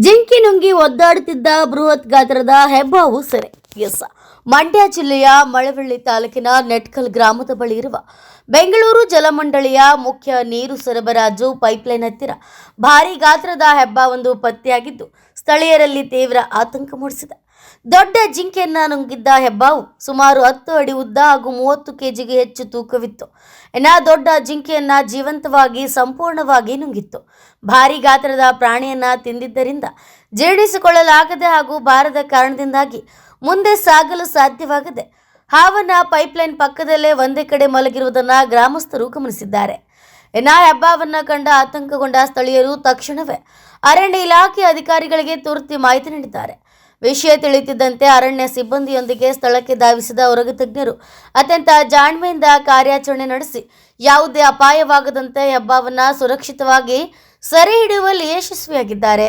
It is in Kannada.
ಜಿಂಕಿ ನುಂಗಿ ಒದ್ದಾಡುತ್ತಿದ್ದ ಬೃಹತ್ ಗಾತ್ರದ ಹೆಬ್ಬಾವು ಸೆರೆ. ಎಸ್, ಮಂಡ್ಯ ಜಿಲ್ಲೆಯ ಮಳವಳ್ಳಿ ತಾಲೂಕಿನ ನೆಟ್ಕಲ್ ಗ್ರಾಮದ ಬಳಿ ಇರುವ ಬೆಂಗಳೂರು ಜಲಮಂಡಳಿಯ ಮುಖ್ಯ ನೀರು ಸರಬರಾಜು ಪೈಪ್ಲೈನ್ ಹತ್ತಿರ ಭಾರೀ ಗಾತ್ರದ ಹೆಬ್ಬಾವೊಂದು ಪತ್ತೆಯಾಗಿದ್ದು ಸ್ಥಳೀಯರಲ್ಲಿ ತೀವ್ರ ಆತಂಕ ಮೂಡಿಸಿದೆ. ದೊಡ್ಡ ಜಿಂಕೆಯನ್ನ ನುಂಗಿದ್ದ ಹೆಬ್ಬಾವು ಸುಮಾರು 10 ಅಡಿ ಉದ್ದ ಹಾಗೂ 30 ಕೆಜಿಗೆ ಹೆಚ್ಚು ತೂಕವಿತ್ತು. ದೊಡ್ಡ ಜಿಂಕೆಯನ್ನ ಜೀವಂತವಾಗಿ ಸಂಪೂರ್ಣವಾಗಿ ನುಂಗಿತ್ತು. ಭಾರೀ ಗಾತ್ರದ ಪ್ರಾಣಿಯನ್ನ ತಿಂದಿದ್ದರಿಂದ ಜೀರ್ಣಿಸಿಕೊಳ್ಳಲಾಗದೆ ಹಾಗೂ ಭಾರದ ಕಾರಣದಿಂದಾಗಿ ಮುಂದೆ ಸಾಗಲು ಸಾಧ್ಯವಾಗದೆ ಹಾವನ್ನ ಪೈಪ್ಲೈನ್ ಪಕ್ಕದಲ್ಲೇ ಒಂದೇ ಕಡೆ ಮಲಗಿರುವುದನ್ನು ಗ್ರಾಮಸ್ಥರು ಗಮನಿಸಿದ್ದಾರೆ. ಹೆಬ್ಬಾವನ್ನ ಕಂಡ ಆತಂಕಗೊಂಡ ಸ್ಥಳೀಯರು ತಕ್ಷಣವೇ ಅರಣ್ಯ ಇಲಾಖೆ ಅಧಿಕಾರಿಗಳಿಗೆ ತುರ್ತು ಮಾಹಿತಿ ನೀಡಿದ್ದಾರೆ. ವಿಷಯ ತಿಳಿಯುತ್ತಿದ್ದಂತೆ ಅರಣ್ಯ ಸಿಬ್ಬಂದಿಯೊಂದಿಗೆ ಸ್ಥಳಕ್ಕೆ ಧಾವಿಸಿದ ಉರಗ ತಜ್ಞರು ಅತ್ಯಂತ ಜಾಣ್ಮೆಯಿಂದ ಕಾರ್ಯಾಚರಣೆ ನಡೆಸಿ ಯಾವುದೇ ಅಪಾಯವಾಗದಂತೆ ಹೆಬ್ಬಾವನ್ನ ಸುರಕ್ಷಿತವಾಗಿ ಸೆರೆ ಹಿಡಿಯುವಲ್ಲಿ ಯಶಸ್ವಿಯಾಗಿದ್ದಾರೆ.